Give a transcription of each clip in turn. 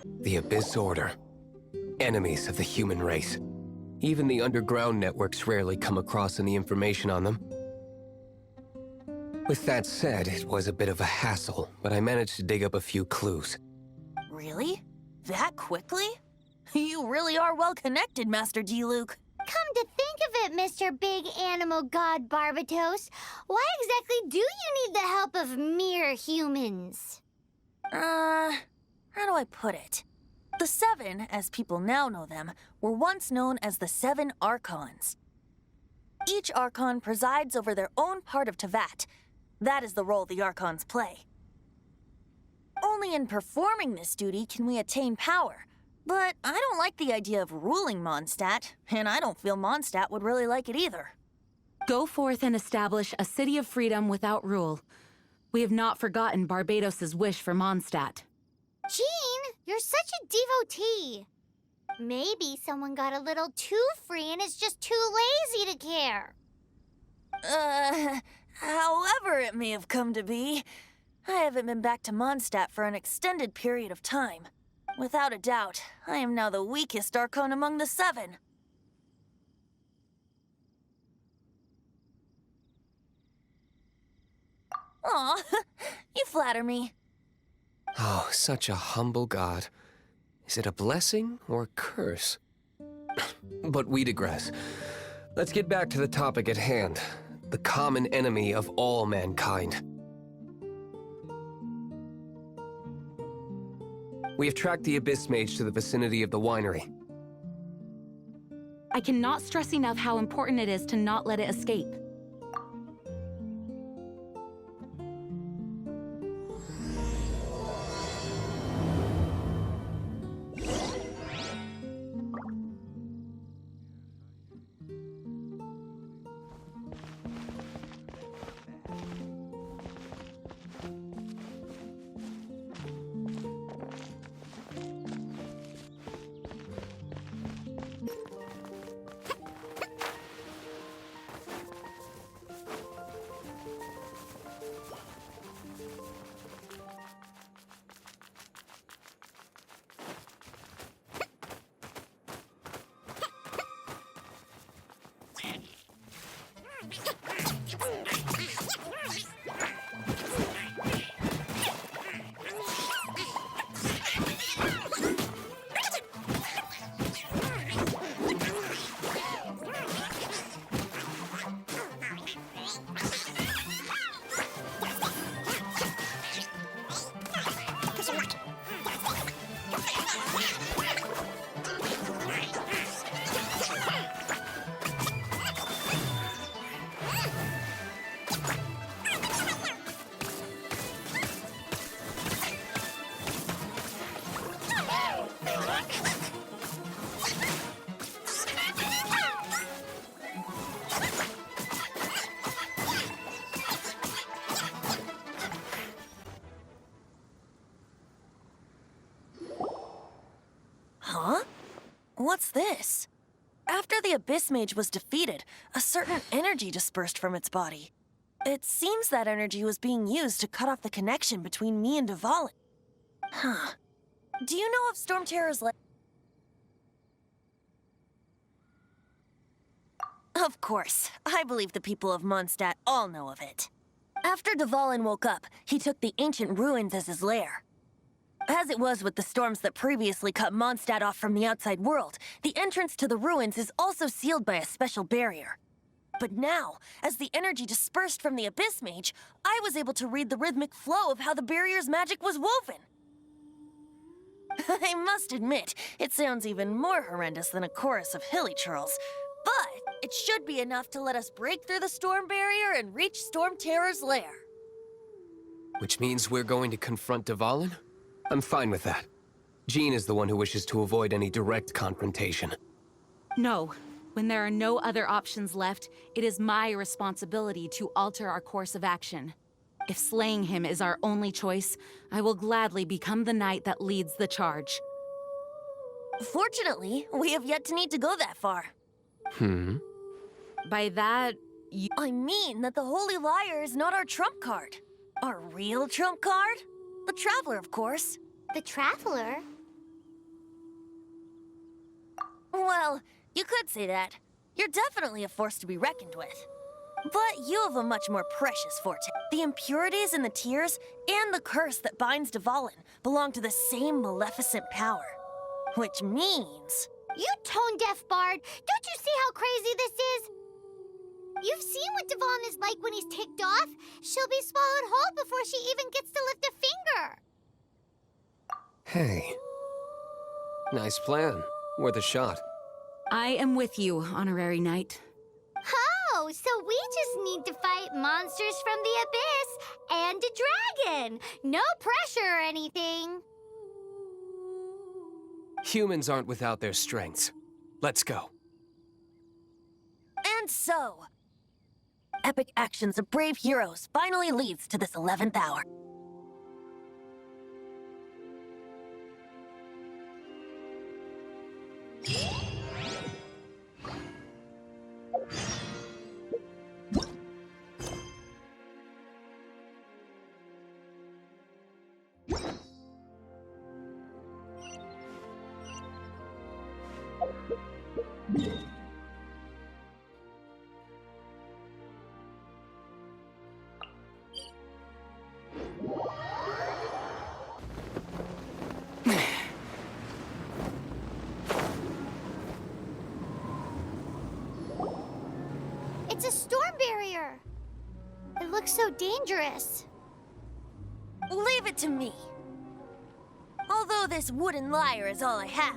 The Abyss Order. Enemies of the human race. Even the underground networks rarely come across any information on them. With that said, it was a bit of a hassle, but I managed to dig up a few clues. Really? That quickly? You really are well connected, Master D-Luke. Come to think of it, Mr. Big Animal God Barbatos, why exactly do you need the help of mere humans? How do I put it? The Seven, as people now know them, were once known as the Seven Archons. Each Archon presides over their own part of Teyvat. That is the role the Archons play. Only in performing this duty can we attain power. But I don't like the idea of ruling Mondstadt, and I don't feel Mondstadt would really like it either. Go forth and establish a city of freedom without rule. We have not forgotten Barbatos' wish for Mondstadt. Jean, you're such a devotee. Maybe someone got a little too free and is just too lazy to care. However it may have come to be, I haven't been back to Mondstadt for an extended period of time. Without a doubt, I am now the weakest Archon among the Seven. Aw, you flatter me. Oh, such a humble god. Is it a blessing or a curse? But we digress. Let's get back to the topic at hand. The common enemy of all mankind. We have tracked the Abyss Mage to the vicinity of the winery. I cannot stress enough how important it is to not let it escape. Huh? What's this? After the Abyss Mage was defeated, a certain energy dispersed from its body. It seems that energy was being used to cut off the connection between me and Dvalin. Huh. Do you know of Storm Terror's Of course. I believe the people of Mondstadt all know of it. After Dvalin woke up, he took the ancient ruins as his lair. As it was with the storms that previously cut Mondstadt off from the outside world, the entrance to the ruins is also sealed by a special barrier. But now, as the energy dispersed from the Abyss Mage, I was able to read the rhythmic flow of how the barrier's magic was woven. I must admit, it sounds even more horrendous than a chorus of hilly churls, but it should be enough to let us break through the storm barrier and reach Storm Terror's lair. Which means we're going to confront Dvalin? I'm fine with that. Jean is the one who wishes to avoid any direct confrontation. No. When there are no other options left, it is my responsibility to alter our course of action. If slaying him is our only choice, I will gladly become the knight that leads the charge. Fortunately, we have yet to need to go that far. By that, you... I mean that the Holy Liar is not our trump card. Our real trump card? The Traveler, of course. The Traveler? Well, you could say that. You're definitely a force to be reckoned with. But you have a much more precious forte. The impurities in the tears and the curse that binds Dvalin belong to the same maleficent power. Which means... You tone-deaf bard! Don't you see how crazy this is? You've seen what Dvalin is like when he's ticked off. She'll be swallowed whole before she even gets to lift a finger. Hey. Nice plan. Worth a shot. I am with you, Honorary Knight. Oh, so we just need to fight monsters from the abyss and a dragon. No pressure or anything. Humans aren't without their strengths. Let's go. And so... epic actions of brave heroes finally leads to this 11th hour. It's a storm barrier. It looks so dangerous. Leave it to me. Although this wooden lyre is all I have.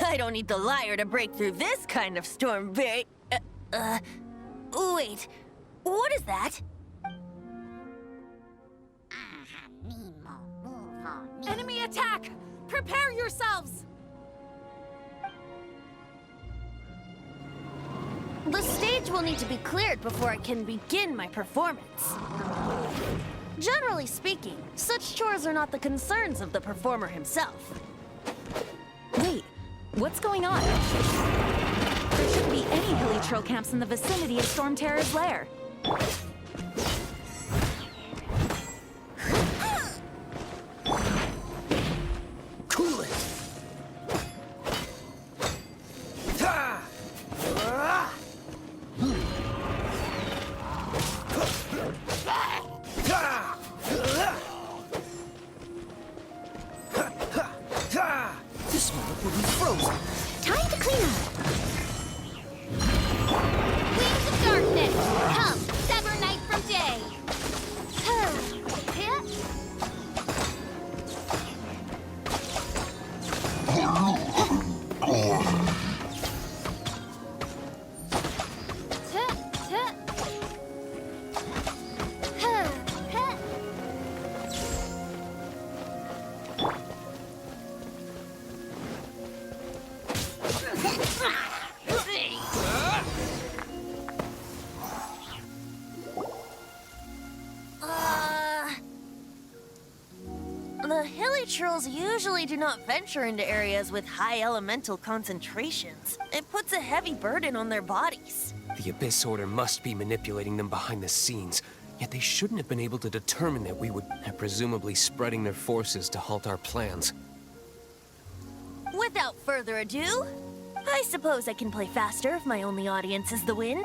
I don't need the lyre to break through this kind of storm barrier. Wait. What is that? Enemy attack! Prepare yourselves! The stage will need to be cleared before I can begin my performance. Generally speaking, such chores are not the concerns of the performer himself. Wait, what's going on? There shouldn't be any hilly troll camps in the vicinity of Storm Terror's lair. Cool it! This one will be frozen. Time to clean up. Wings of darkness, come, sever night from day. The hilly trolls usually do not venture into areas with high elemental concentrations. It puts a heavy burden on their bodies. The Abyss Order must be manipulating them behind the scenes, yet they shouldn't have been able to determine that we would have presumably spreading their forces to halt our plans. Without further ado, I suppose I can play faster if my only audience is the wind.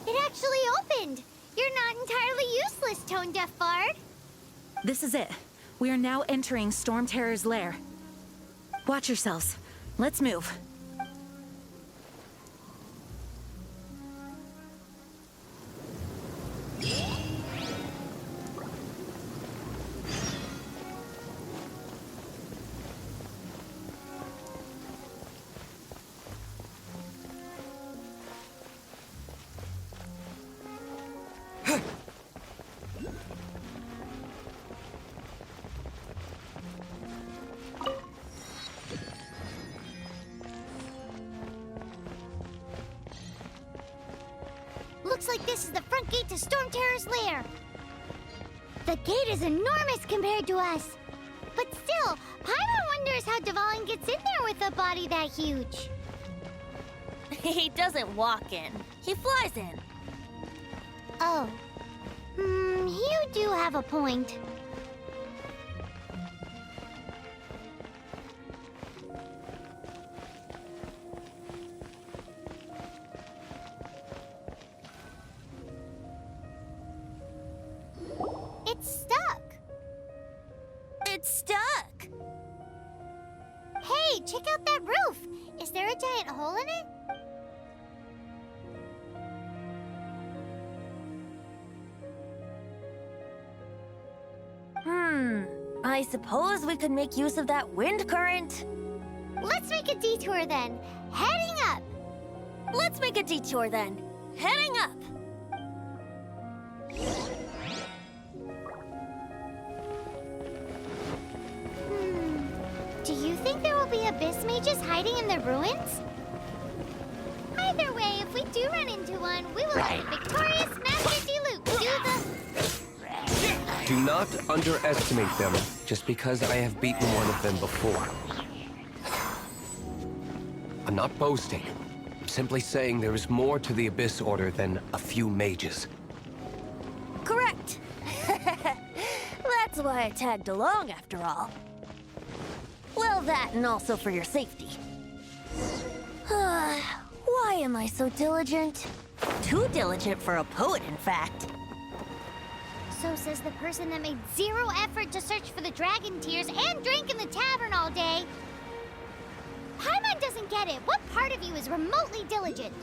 It actually opened. You're not entirely useless, tone-deaf bard. This is it. We are now entering Storm Terror's lair. Watch yourselves. Let's move. Looks like this is the front gate to Storm Terror's lair. The gate is enormous compared to us. But still, Paimon wonders how Dvalin gets in there with a body that huge. He doesn't walk in. He flies in. Oh. You do have a point. It's stuck. It's stuck. Hey, check out that roof. Is there a giant hole in it? I suppose we could make use of that wind current. Let's make a detour then. Heading up. Let's make a detour then. Heading up. Do you think there will be abyss mages hiding in the ruins? Either way, if we do run into one, we will let victorious Master D-Luke do the... Do not underestimate them just because I have beaten one of them before. I'm not boasting. I'm simply saying there is more to the Abyss Order than a few mages. Correct. That's why I tagged along after all. Well, that and also for your safety. Why am I so diligent? Too diligent for a poet, in fact. So says the person that made zero effort to search for the dragon tears and drank in the tavern all day. Paimon doesn't get it. What part of you is remotely diligent?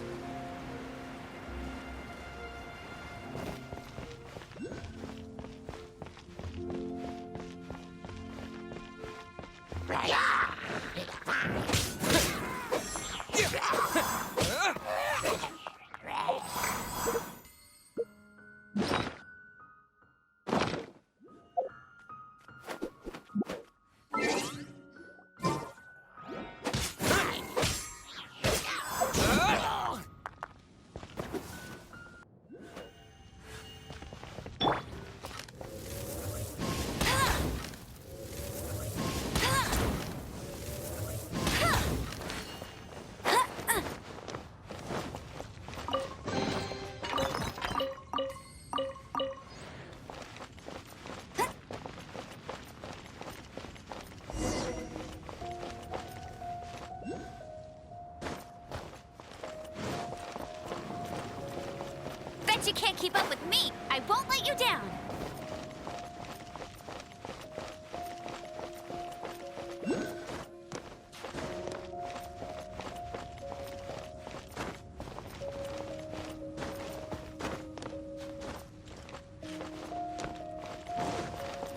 You can't keep up with me. I won't let you down.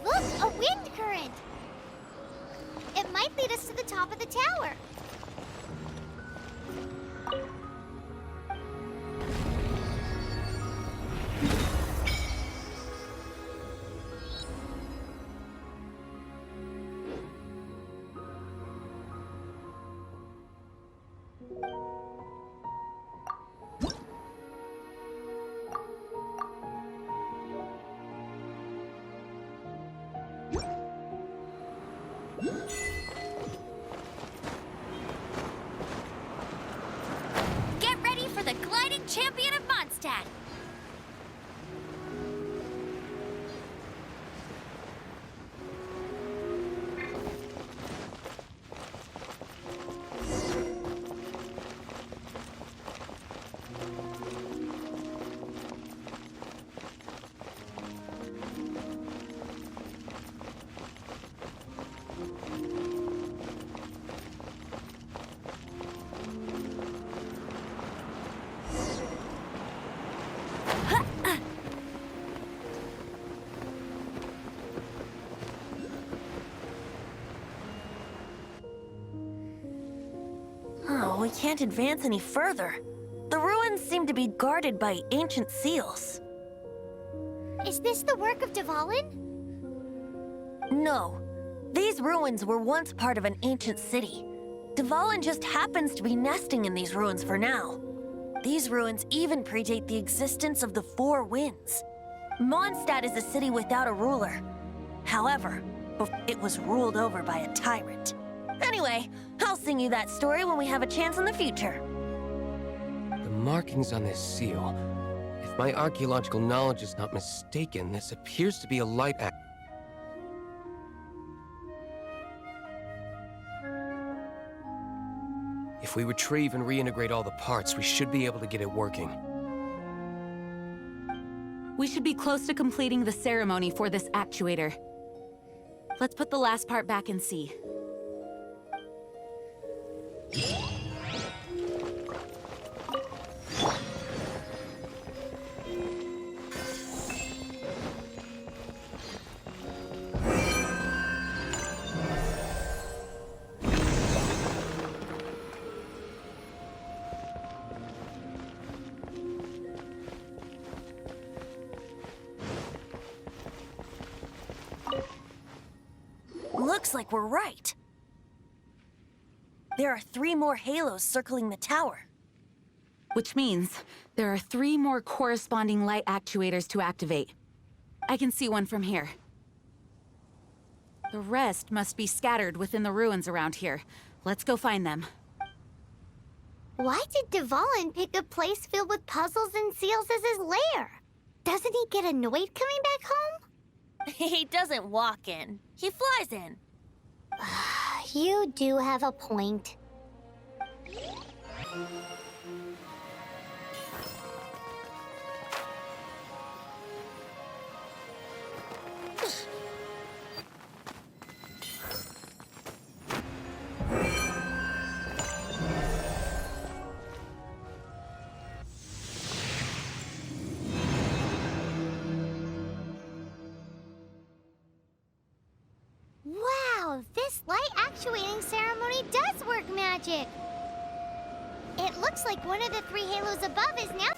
Look, a wind current. It might lead us to the top of the tower. Get ready for the gliding champion of Mondstadt. Oh, we can't advance any further. The ruins seem to be guarded by ancient seals. Is this the work of Dvalin? No. These ruins were once part of an ancient city. Dvalin just happens to be nesting in these ruins for now. These ruins even predate the existence of the Four Winds. Mondstadt is a city without a ruler. However, it was ruled over by a tyrant. Anyway, I'll sing you that story when we have a chance in the future. The markings on this seal. If my archaeological knowledge is not mistaken, this appears to be a light act. If we retrieve and reintegrate all the parts, we should be able to get it working. We should be close to completing the ceremony for this actuator. Let's put the last part back and see. Looks like we're right. There are 3 more halos circling the tower. Which means there are 3 more corresponding light actuators to activate. I can see one from here. The rest must be scattered within the ruins around here. Let's go find them. Why did Dvalin pick a place filled with puzzles and seals as his lair? Doesn't he get annoyed coming back home? He doesn't walk in. He flies in. You do have a point. Wow, this light actuating ceremony does work magic! It looks like one of the 3 halos above is now...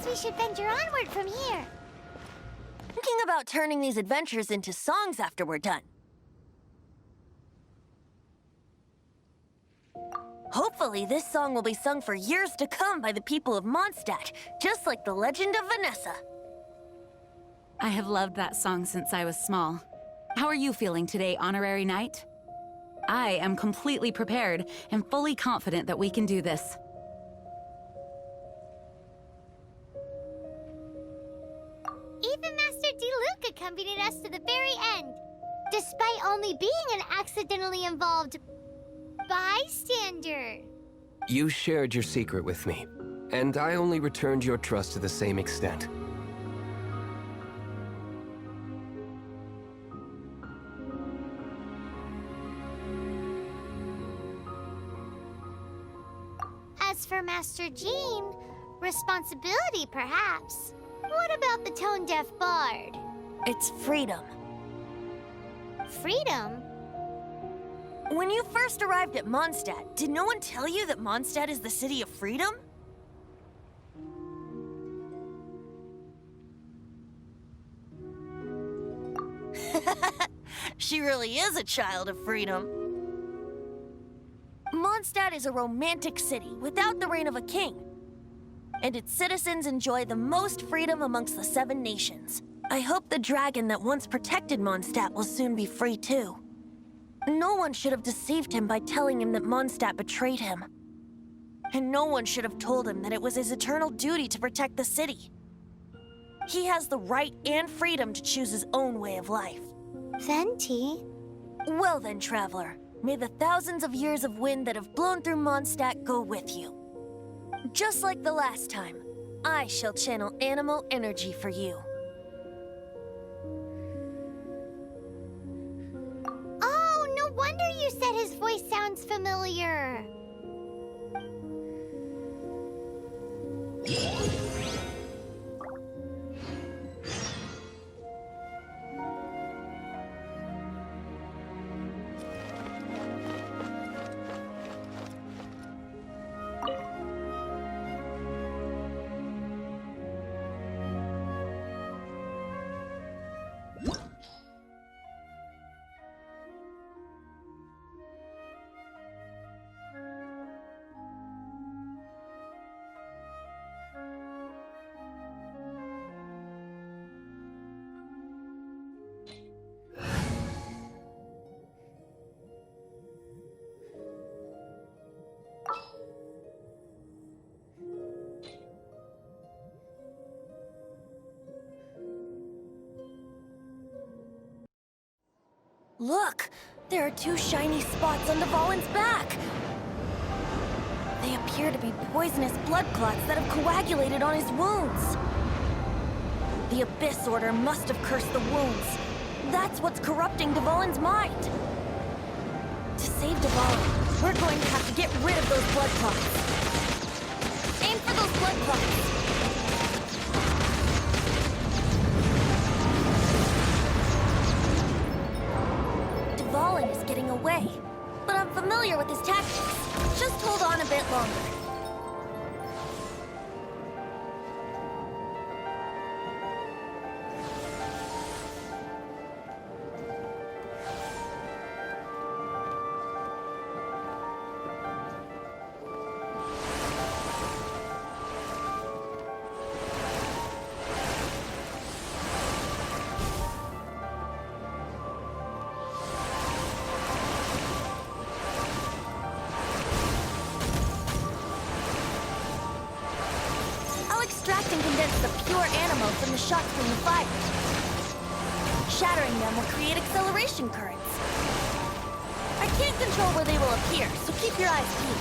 We should venture onward from here. Thinking about turning these adventures into songs after we're done. Hopefully, this song will be sung for years to come by the people of Mondstadt, just like the legend of Vanessa. I have loved that song since I was small. How are you feeling today, Honorary Knight? I am completely prepared and fully confident that we can do this. Even Master Diluc accompanied us to the very end, despite only being an accidentally involved bystander. You shared your secret with me, and I only returned your trust to the same extent. As for Master Jean, responsibility perhaps. What about the tone-deaf bard? It's freedom. Freedom? When you first arrived at Mondstadt, did no one tell you that Mondstadt is the city of freedom? She really is a child of freedom. Mondstadt is a romantic city without the reign of a king. And its citizens enjoy the most freedom amongst the 7 nations. I hope the dragon that once protected Mondstadt will soon be free too. No one should have deceived him by telling him that Mondstadt betrayed him. And no one should have told him that it was his eternal duty to protect the city. He has the right and freedom to choose his own way of life. Venti? Well then, traveler, may the thousands of years of wind that have blown through Mondstadt go with you. Just like the last time, I shall channel animal energy for you. Oh, no wonder you said his voice sounds familiar. Look! There are 2 shiny spots on Dvalin's back! They appear to be poisonous blood clots that have coagulated on his wounds. The Abyss Order must have cursed the wounds. That's what's corrupting Dvalin's mind. To save Dvalin, we're going to have to get rid of those blood clots. Aim for those blood clots! Dvalin is getting away, but I'm familiar with his tactics. Just hold on a bit longer. Extract and condense the pure animal from the shots from the fire. Shattering them will create acceleration currents. I can't control where they will appear, so keep your eyes peeled.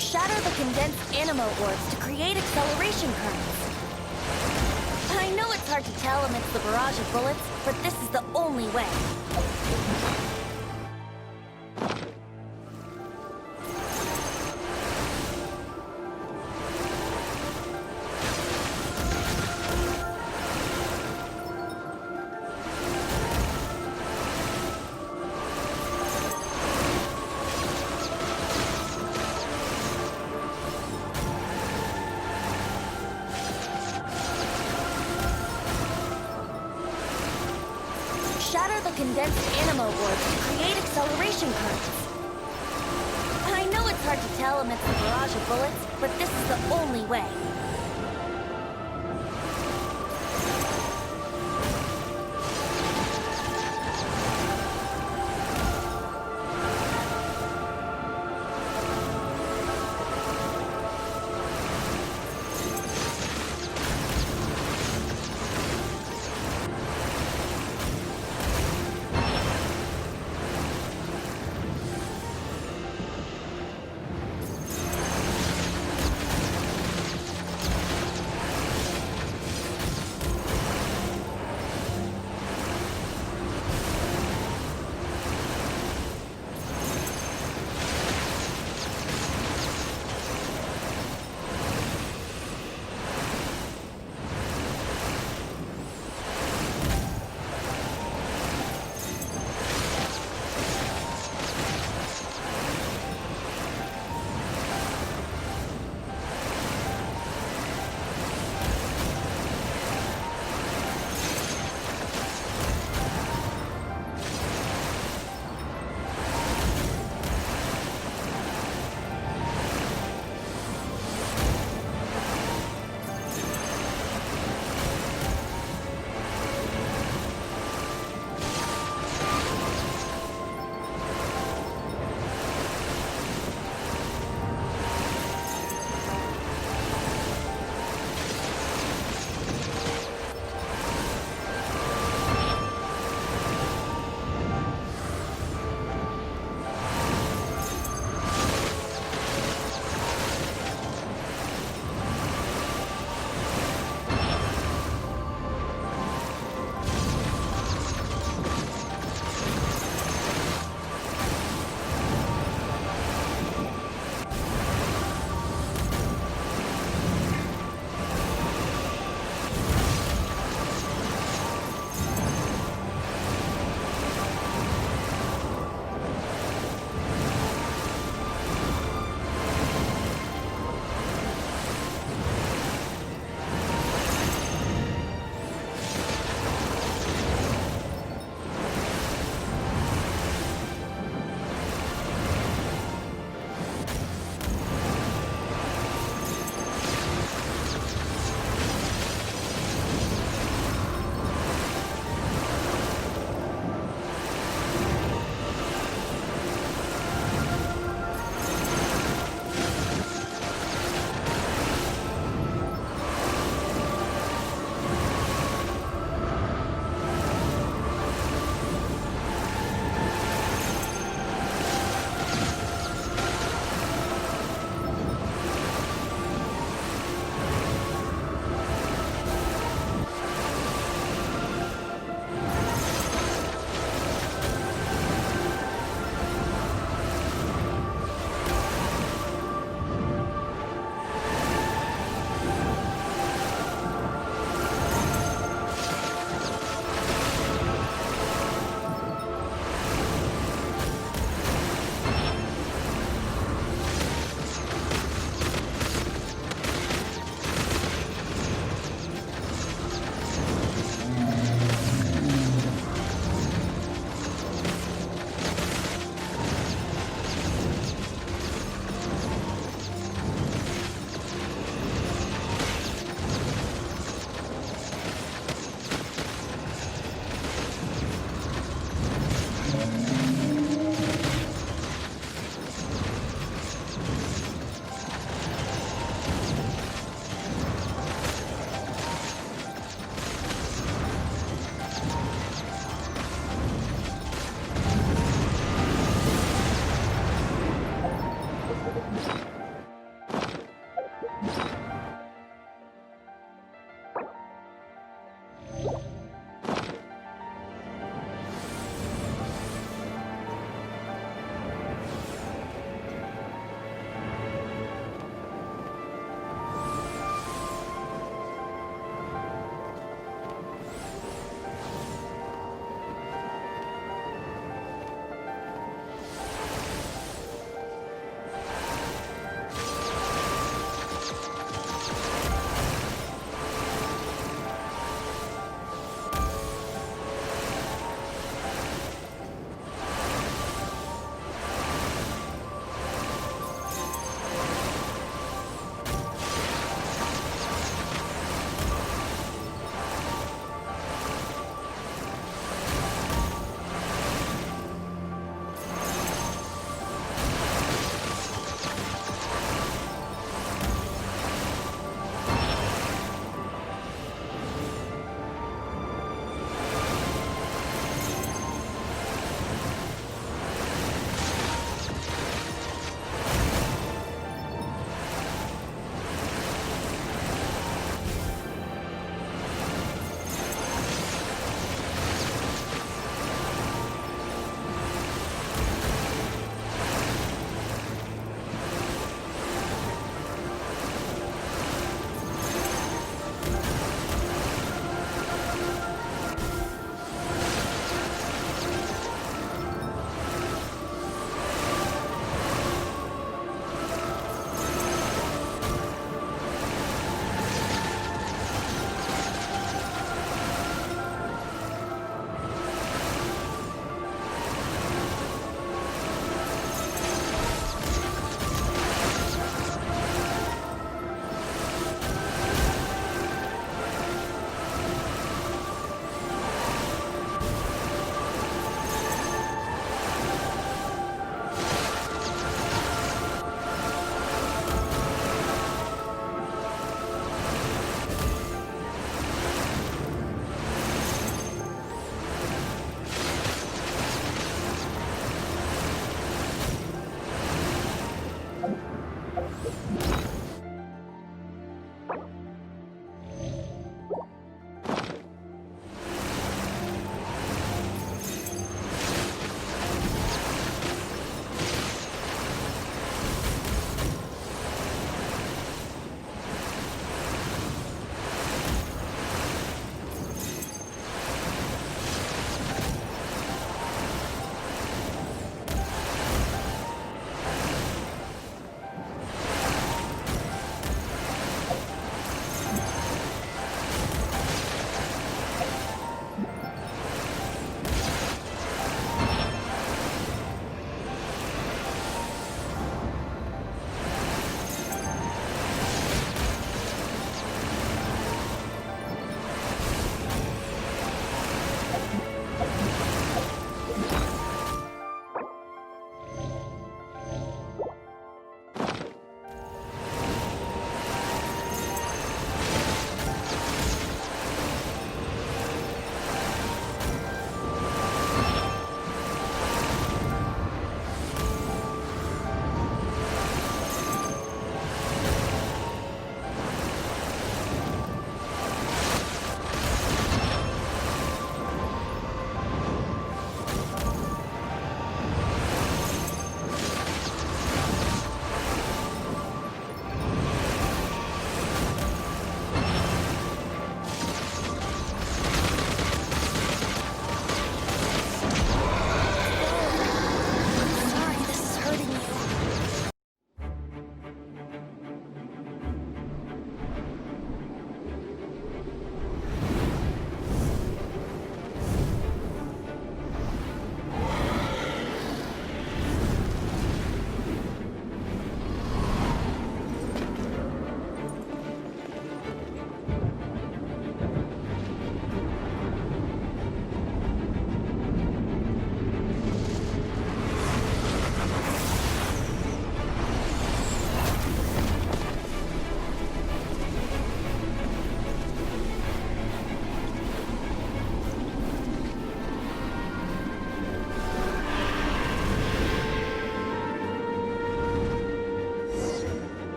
Shatter the condensed animo orbs to create acceleration currents. I know it's hard to tell amidst the barrage of bullets, but this is the only way. Shatter the condensed animo orbs to create acceleration currents. I know it's hard to tell amidst the barrage of bullets, but this is the only way.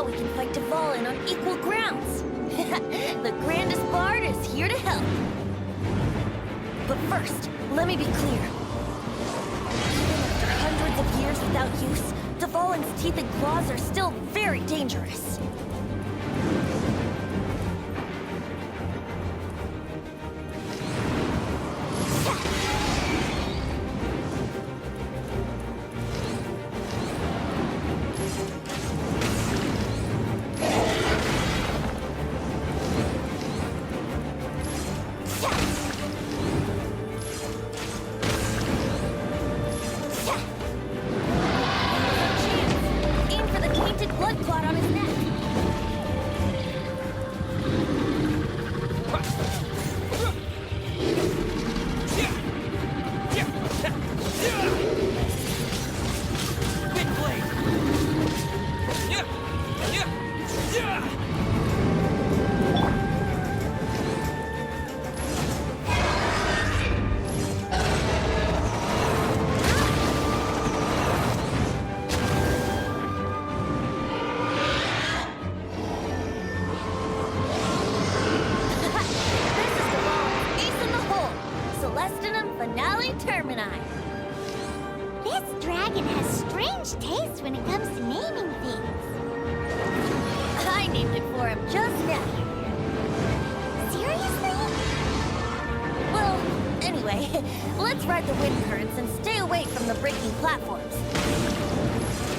We can fight Dvalin on equal grounds. The grandest bard is here to help. But first, let me be clear. Even after hundreds of years without use, Dvalin's teeth and claws are still very dangerous. This dragon has strange taste when it comes to naming things. I named it for him just now. Seriously? Well, anyway, let's ride the wind currents and stay away from the breaking platforms.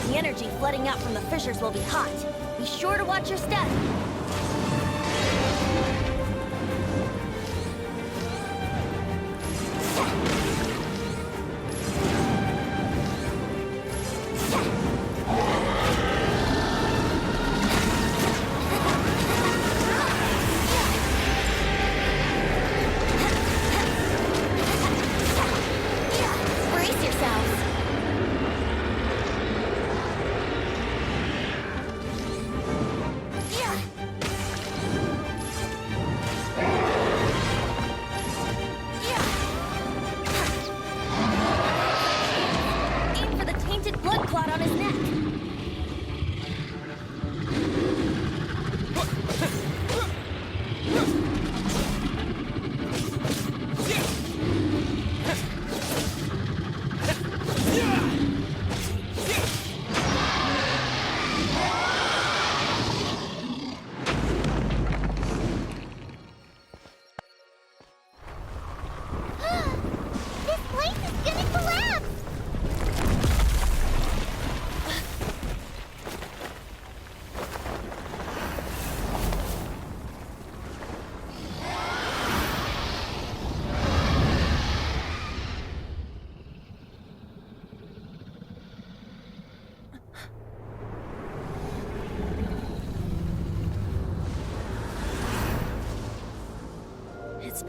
The energy flooding out from the fissures will be hot. Be sure to watch your step. Brace yourselves.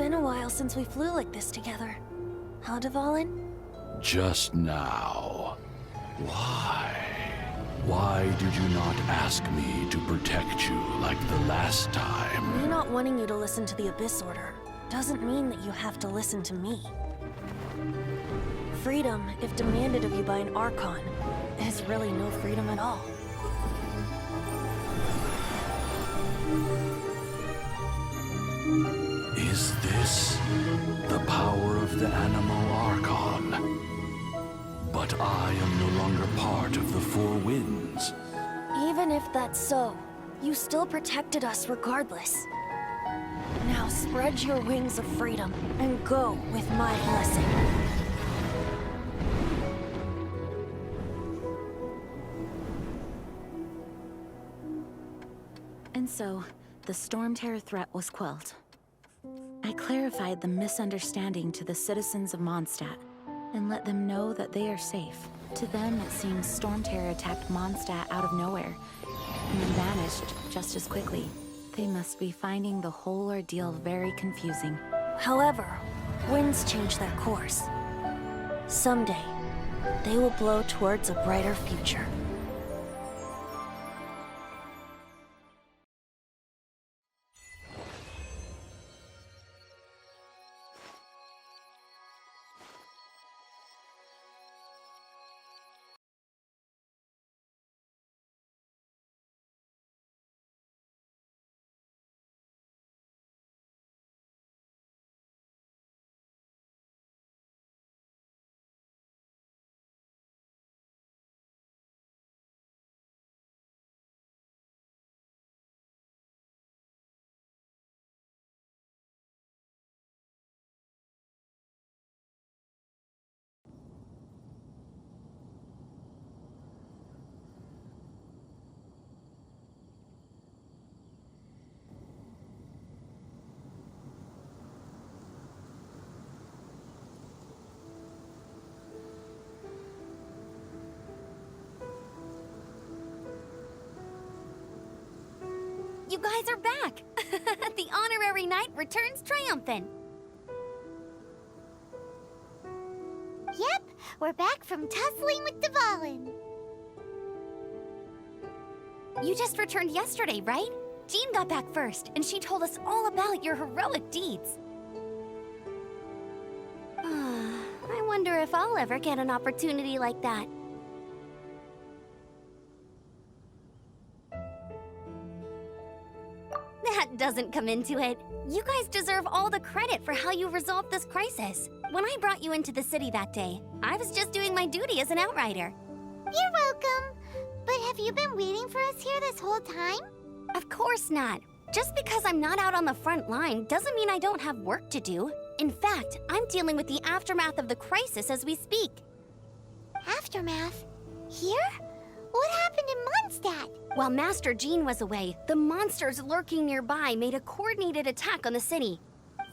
been a while since we flew like this together. Huh, Dvalin? Just now. Why? Why did you not ask me to protect you like the last time? Me not wanting you to listen to the Abyss Order doesn't mean that you have to listen to me. Freedom, if demanded of you by an Archon, is really no freedom at all. Is this the power of the Animal Archon? But I am no longer part of the Four Winds. Even if that's so, you still protected us regardless. Now spread your wings of freedom and go with my blessing. And so, the Storm Terror threat was quelled. I clarified the misunderstanding to the citizens of Mondstadt, and let them know that they are safe. To them, it seems Storm Terror attacked Mondstadt out of nowhere, and then vanished just as quickly. They must be finding the whole ordeal very confusing. However, winds change their course. Someday, they will blow towards a brighter future. You guys are back! The honorary knight returns triumphant. Yep, we're back from tussling with Dvalin. You just returned yesterday, right? Jean got back first, and she told us all about your heroic deeds. I wonder if I'll ever get an opportunity like that. That doesn't come into it. You guys deserve all the credit for how you resolved this crisis. When I brought you into the city that day, I was just doing my duty as an outrider. You're welcome. But have you been waiting for us here this whole time? Of course not. Just because I'm not out on the front line doesn't mean I don't have work to do. In fact, I'm dealing with the aftermath of the crisis as we speak. Aftermath? Here? What happened in Mondstadt? While Master Jean was away, the monsters lurking nearby made a coordinated attack on the city.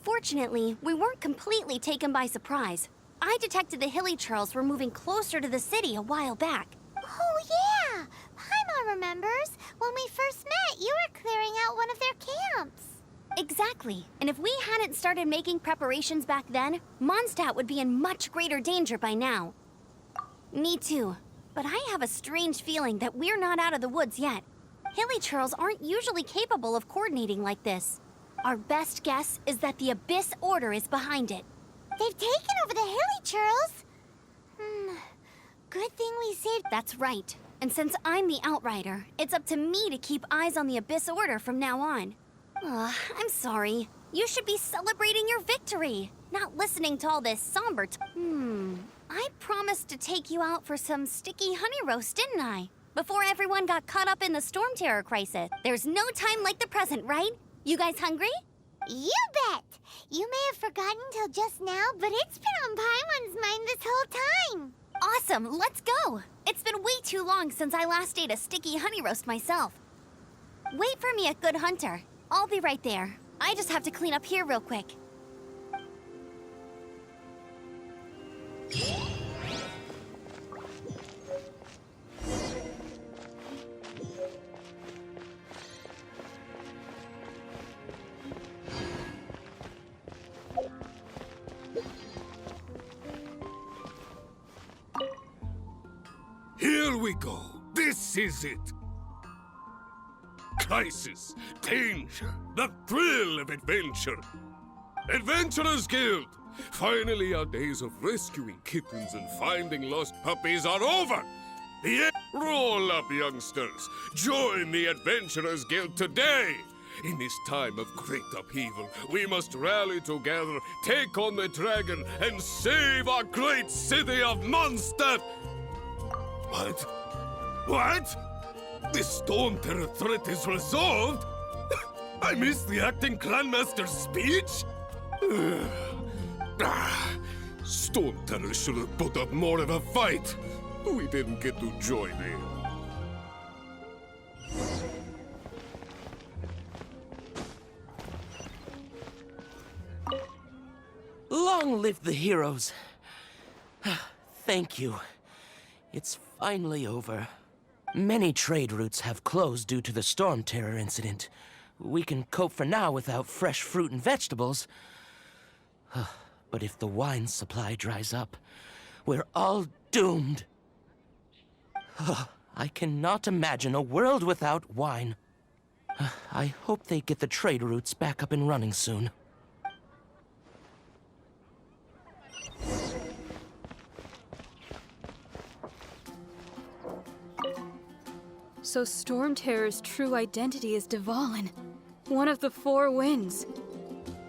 Fortunately, we weren't completely taken by surprise. I detected the Hilly Churls were moving closer to the city a while back. Oh yeah! Paimon remembers. When we first met, you were clearing out one of their camps. Exactly. And if we hadn't started making preparations back then, Mondstadt would be in much greater danger by now. Me too. But I have a strange feeling that we're not out of the woods yet. Hilly Churls aren't usually capable of coordinating like this. Our best guess is that the Abyss Order is behind it. They've taken over the Hilly Churls? Good thing we saved... That's right. And since I'm the Outrider, it's up to me to keep eyes on the Abyss Order from now on. I'm sorry. You should be celebrating your victory, not listening to all this somber I promised to take you out for some sticky honey roast, didn't I? Before everyone got caught up in the Storm Terror crisis. There's no time like the present, right? You guys hungry? You bet! You may have forgotten till just now, but it's been on Paimon's mind this whole time. Awesome, let's go! It's been way too long since I last ate a sticky honey roast myself. Wait for me at Good Hunter. I'll be right there. I just have to clean up here real quick. Here we go. This is it. Crisis, danger, the thrill of adventure. Adventurers Guild! Finally, our days of rescuing kittens and finding lost puppies are over! Roll up, youngsters! Join the Adventurers Guild today! In this time of great upheaval, we must rally together, take on the dragon, and save our great city of Mondstadt! What? What? The Storm Terror threat is resolved? I missed the acting Grandmaster's speech? Storm Terror should have put up more of a fight. We didn't get to join in. Long live the heroes. Thank you. It's finally over. Many trade routes have closed due to the Storm Terror incident. We can cope for now without fresh fruit and vegetables. But if the wine supply dries up, we're all doomed. I cannot imagine a world without wine. I hope they get the trade routes back up and running soon. So Storm Terror's true identity is Dvalin, one of the Four Winds.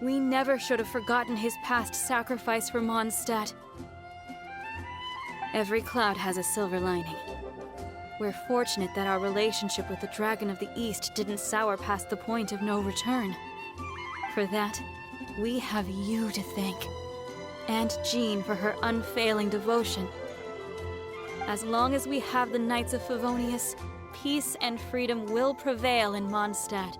We never should have forgotten his past sacrifice for Mondstadt. Every cloud has a silver lining. We're fortunate that our relationship with the Dragon of the East didn't sour past the point of no return. For that, we have you to thank. And Jean for her unfailing devotion. As long as we have the Knights of Favonius, peace and freedom will prevail in Mondstadt.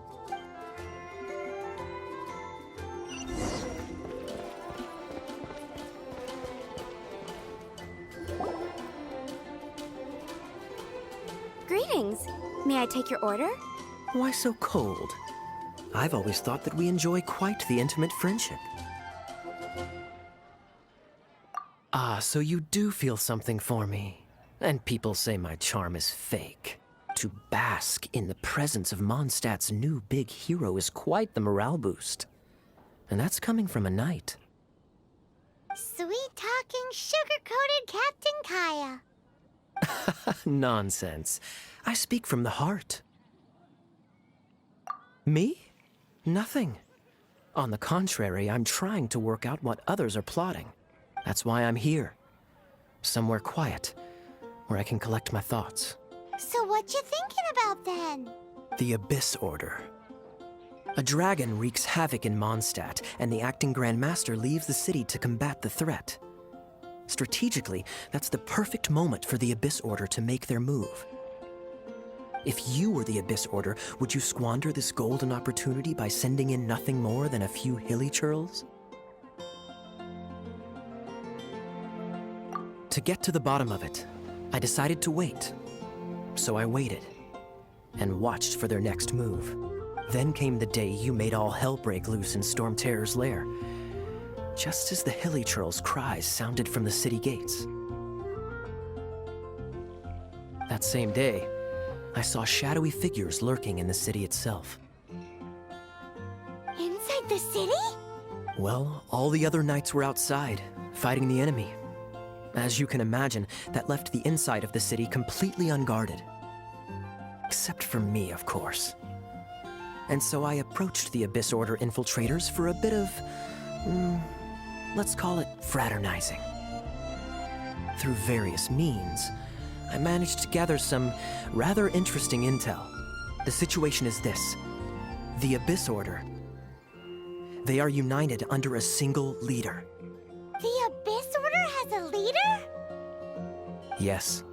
Greetings. May I take your order? Why so cold? I've always thought that we enjoy quite the intimate friendship. Ah, so you do feel something for me. And people say my charm is fake. To bask in the presence of Mondstadt's new big hero is quite the morale boost. And that's coming from a knight. Sweet-talking, sugar-coated Captain Kaya. Nonsense. I speak from the heart. Me? Nothing. On the contrary, I'm trying to work out what others are plotting. That's why I'm here. Somewhere quiet, where I can collect my thoughts. So what you thinking about then? The Abyss Order. A dragon wreaks havoc in Mondstadt, and the acting Grand Master leaves the city to combat the threat. Strategically, that's the perfect moment for the Abyss Order to make their move. If you were the Abyss Order, would you squander this golden opportunity by sending in nothing more than a few hilly churls? To get to the bottom of it, I decided to wait. So I waited, and watched for their next move. Then came the day you made all hell break loose in Storm Terror's lair, just as the hilly churl's cries sounded from the city gates. That same day, I saw shadowy figures lurking in the city itself. Inside the city? Well, all the other knights were outside, fighting the enemy. As you can imagine, that left the inside of the city completely unguarded. Except for me, of course. And so I approached the Abyss Order infiltrators for a bit of, let's call it fraternizing. Through various means, I managed to gather some rather interesting intel. The situation is this: the Abyss Order. They are united under a single leader. The Abyss Order has a leader? Yes.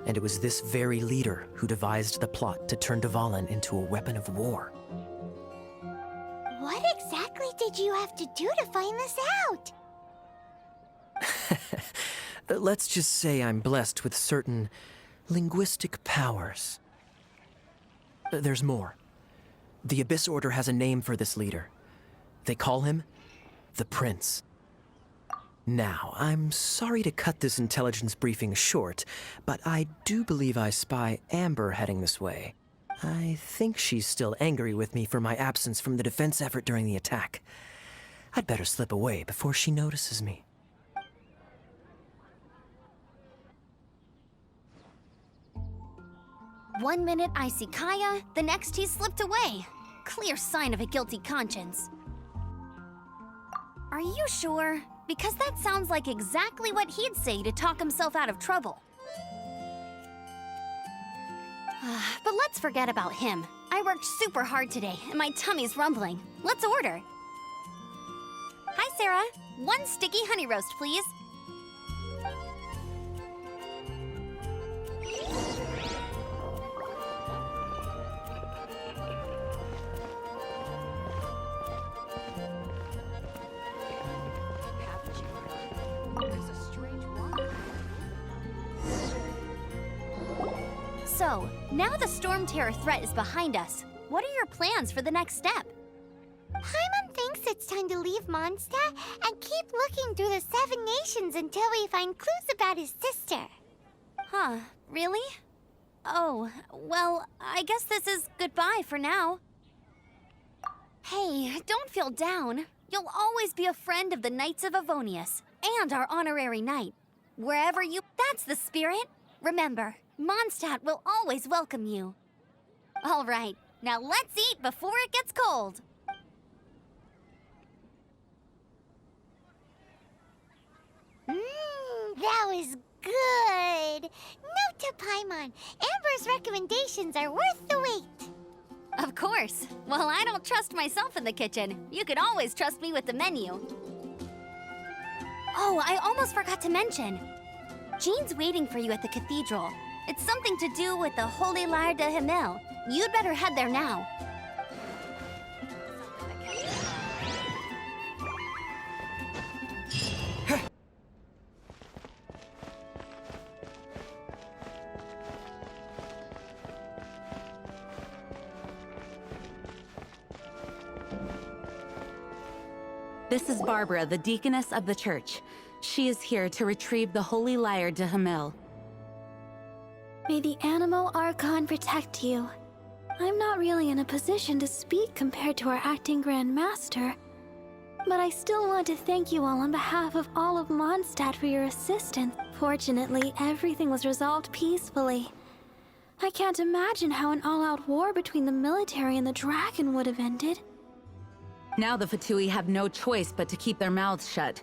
And it was this very leader who devised the plot to turn Dvalin into a weapon of war. What exactly did you have to do to find this out? Let's just say I'm blessed with certain linguistic powers. There's more. The Abyss Order has a name for this leader. They call him the Prince. Now, I'm sorry to cut this intelligence briefing short, but I do believe I spy Amber heading this way. I think she's still angry with me for my absence from the defense effort during the attack. I'd better slip away before she notices me. One minute I see Kaya, the next he's slipped away. Clear sign of a guilty conscience. Are you sure? Because that sounds like exactly what he'd say to talk himself out of trouble. But let's forget about him. I worked super hard today, and my tummy's rumbling. Let's order. Hi, Sarah. 1 sticky honey roast, please. So, now the Storm Terror threat is behind us. What are your plans for the next step? Paimon thinks it's time to leave Mondstadt and keep looking through the 7 nations until we find clues about his sister. Huh, really? Oh, well, I guess this is goodbye for now. Hey, don't feel down. You'll always be a friend of the Knights of Avonius and our honorary knight. Wherever you... That's the spirit. Remember, Mondstadt will always welcome you. All right, now let's eat before it gets cold. That was good. Note to Paimon, Amber's recommendations are worth the wait. Of course. Well, I don't trust myself in the kitchen. You can always trust me with the menu. Oh, I almost forgot to mention. Jean's waiting for you at the cathedral. It's something to do with the Holy Lyre de Himmel. You'd better head there now. This is Barbara, the deaconess of the church. She is here to retrieve the Holy Lyre de Himmel. May the Animo Archon protect you. I'm not really in a position to speak compared to our acting Grand Master, but I still want to thank you all on behalf of all of Mondstadt for your assistance. Fortunately, everything was resolved peacefully. I can't imagine how an all-out war between the military and the dragon would have ended. Now the Fatui have no choice but to keep their mouths shut.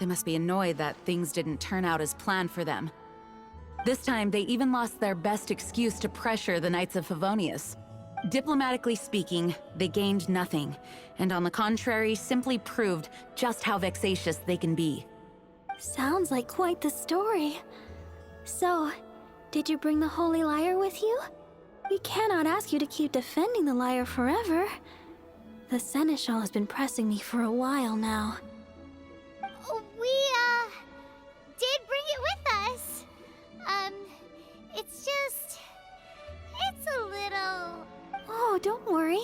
They must be annoyed that things didn't turn out as planned for them. This time, they even lost their best excuse to pressure the Knights of Favonius. Diplomatically speaking, they gained nothing, and on the contrary, simply proved just how vexatious they can be. Sounds like quite the story. So, did you bring the Holy Lyre with you? We cannot ask you to keep defending the lyre forever. The Seneschal has been pressing me for a while now. We, did bring it with us. It's a little... Oh, don't worry.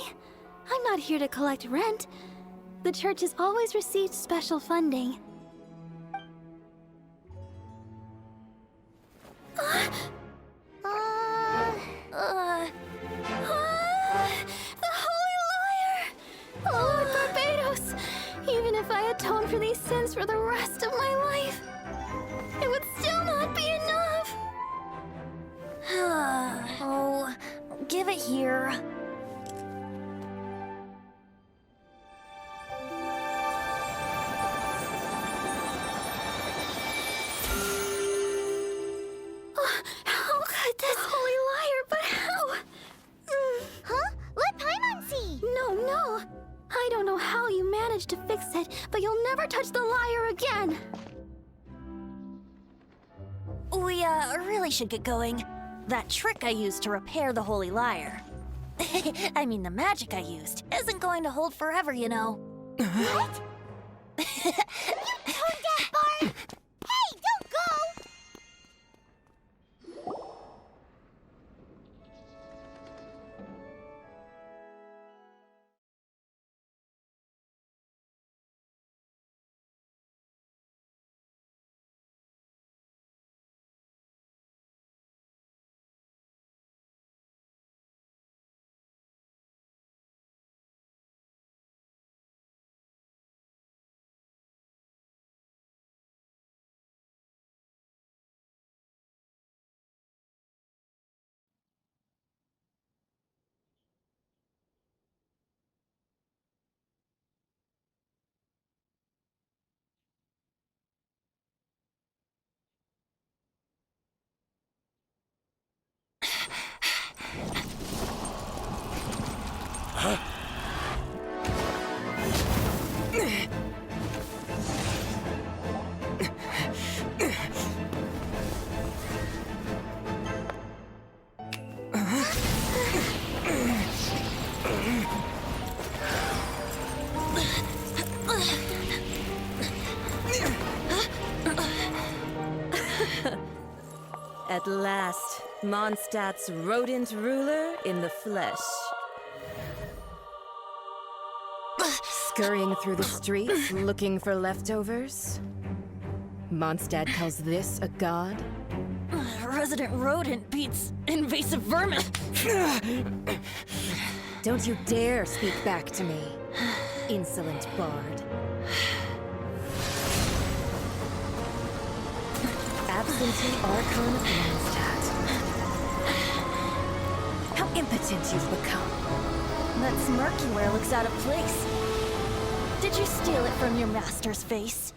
I'm not here to collect rent. The church has always received special funding. The Holy Lyre! Lord Barbados! Even if I atone for these sins for the rest of my life, it would still not be enough! Oh, give it here. How could this Holy Lyre, but how? Huh? Let Paimon see! No. I don't know how you managed to fix it, but you'll never touch the lyre again! We, really should get going. That trick I used to repair the Holy Lyre. I mean, the magic I used isn't going to hold forever, you know. What? You tone deaf, Barb! Hey, don't go! At last, Mondstadt's rodent ruler in the flesh. Scurrying through the streets looking for leftovers? Mondstadt calls this a god? Resident rodent beats invasive vermin. Don't you dare speak back to me, insolent bard. Absentee Archon of Mondstadt. How impotent you've become. That smirky wear looks out of place. Did you steal it from your master's face?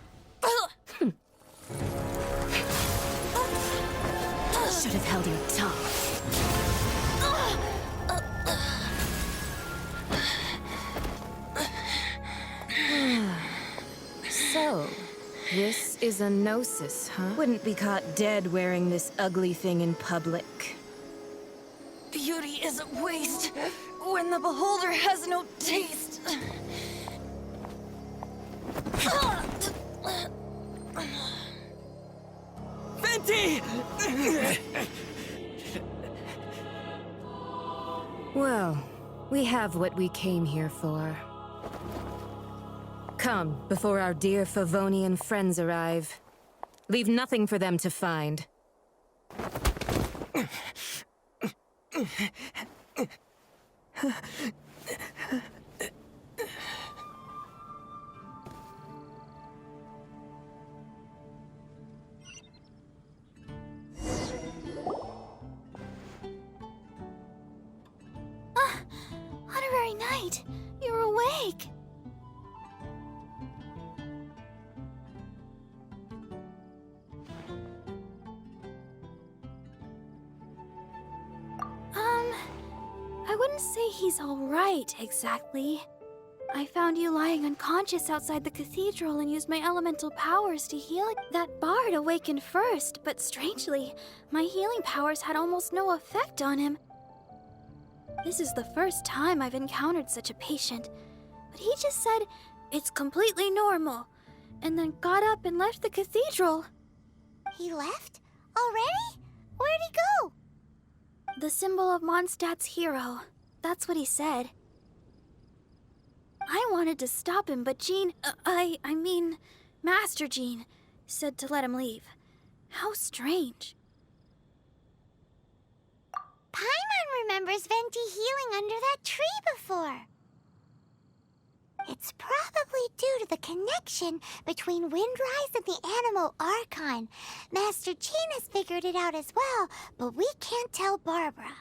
Should have held your tongue. So, this is a gnosis, huh? Wouldn't be caught dead wearing this ugly thing in public. Beauty is a waste when the beholder has no taste. Venti! Well, we have what we came here for. Come, before our dear Favonian friends arrive. Leave nothing for them to find. Honorary Knight, you're awake. I wouldn't say he's all right, exactly. I found you lying unconscious outside the cathedral and used my elemental powers to heal it. That bard awakened first, but strangely, my healing powers had almost no effect on him. This is the first time I've encountered such a patient, but he just said, "It's completely normal," and then got up and left the cathedral. He left? Already? Where'd he go? The symbol of Mondstadt's hero. That's what he said. I wanted to stop him, but Jean, I mean, Master Jean, said to let him leave. How strange. Paimon remembers Venti healing under that tree before. It's probably due to the connection between Windrise and the Animo Archon. Master Jean has figured it out as well, but we can't tell Barbara.